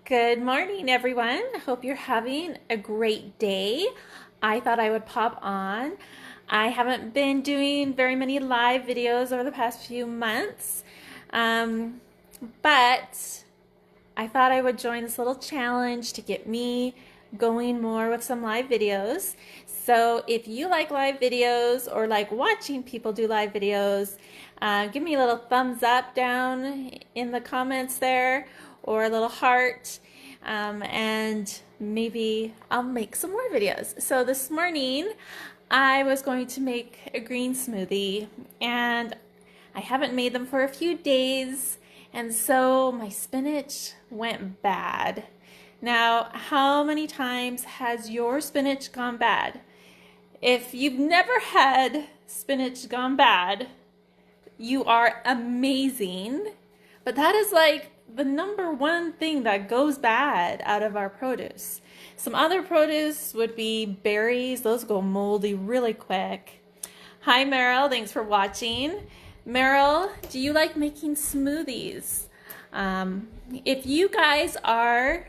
Good morning, everyone. Hope you're having a great day. I thought I would pop on. I haven't been doing very many live videos over the past few months, but I thought I would join this little challenge to get me going more with some live videos. So if you like live videos or like watching people do live videos, give me a little thumbs up down in the comments there or a little heart, and maybe I'll make some more videos. So this morning I was going to make a green smoothie, and I haven't made them for a few days, and so my spinach went bad. Now, how many times has your spinach gone bad? If you've never had spinach gone bad, you are amazing. But that is like the number one thing that goes bad out of our produce. Some other produce would be berries. Those go moldy really quick. Hi, Meryl. Thanks for watching. Meryl, do you like making smoothies? If you guys are,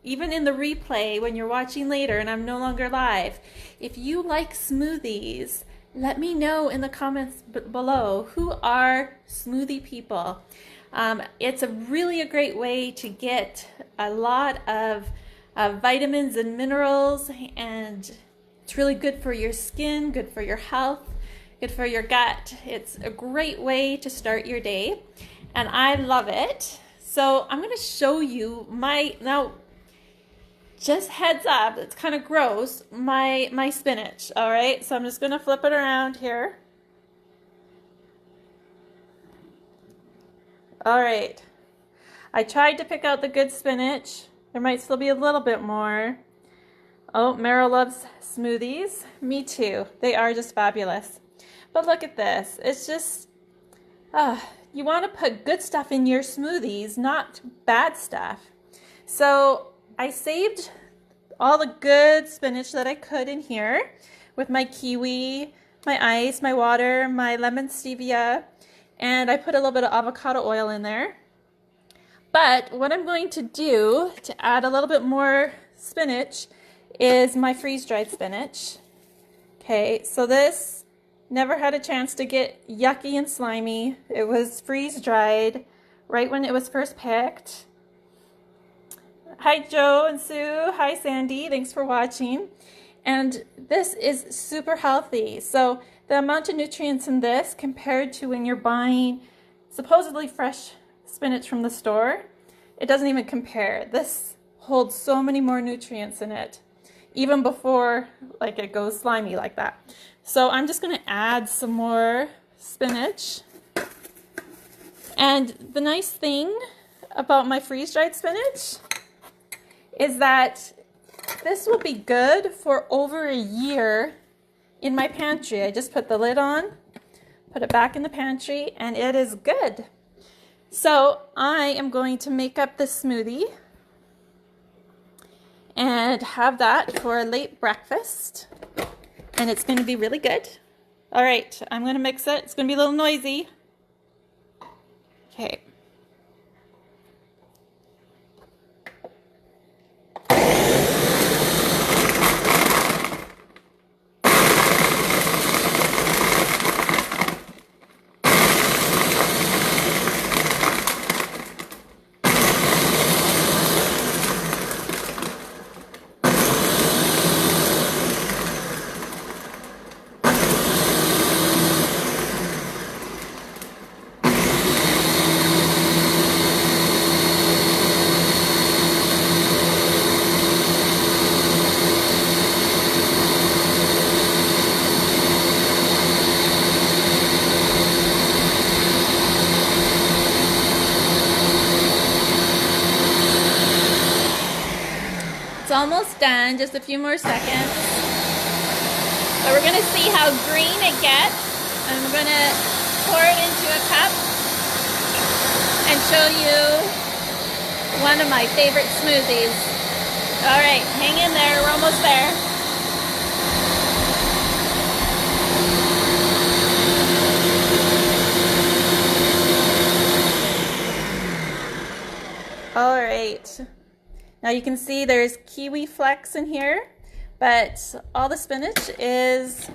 even in the replay when you're watching later and I'm no longer live, if you like smoothies, let me know in the comments below who are smoothie people. It's really a great way to get a lot of vitamins and minerals, and it's really good for your skin, good for your health, good for your gut. It's a great way to start your day, and I love it. So I'm going to show you now, just heads up, it's kind of gross, my spinach, all right? So I'm just going to flip it around here. All right, I tried to pick out the good spinach. There might still be a little bit more. Oh, Meryl loves smoothies. Me too. They are just fabulous. But look at this. It's just, you want to put good stuff in your smoothies, not bad stuff. So I saved all the good spinach that I could in here with my kiwi, my ice, my water, my lemon stevia, and I put a little bit of avocado oil in there. But what I'm going to do to add a little bit more spinach is my freeze-dried spinach. Okay, so this never had a chance to get yucky and slimy. It was freeze-dried right when it was first picked. Hi Joe and Sue, hi Sandy, thanks for watching. And this is super healthy. So the amount of nutrients in this compared to when you're buying supposedly fresh spinach from the store, it doesn't even compare. This holds so many more nutrients in it, even before like it goes slimy like that. So I'm just gonna add some more spinach. And the nice thing about my freeze-dried spinach is that this will be good for over a year in my pantry. I just put the lid on, put it back in the pantry, and it is good. So I am going to make up this smoothie and have that for a late breakfast, and it's going to be really good. All right, I'm going to mix it. It's going to be a little noisy. Okay. It's almost done, just a few more seconds. But we're gonna see how green it gets. And we're gonna pour it into a cup and show you one of my favorite smoothies. All right, hang in there, we're almost there. All right. Now you can see there's kiwi flecks in here, but all the spinach is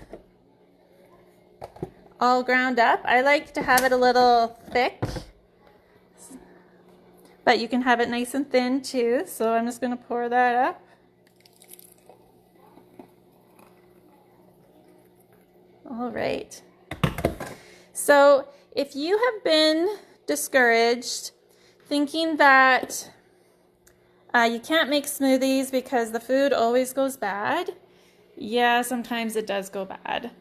all ground up. I like to have it a little thick, but you can have it nice and thin too. So I'm just going to pour that up. All right. So if you have been discouraged, thinking that you can't make smoothies because the food always goes bad, yeah, sometimes it does go bad.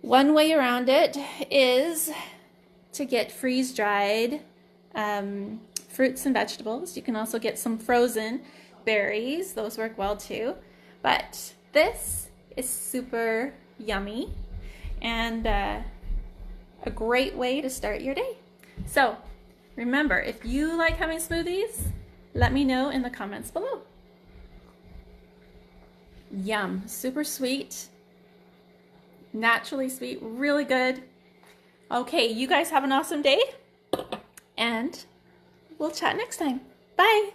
One way around it is to get freeze-dried fruits and vegetables. You can also get some frozen berries. Those work well too. But this is super yummy and a great way to start your day. So remember, if you like having smoothies, let me know in the comments below. Yum, super sweet, naturally sweet, really good. Okay, you guys have an awesome day, and we'll chat next time. Bye.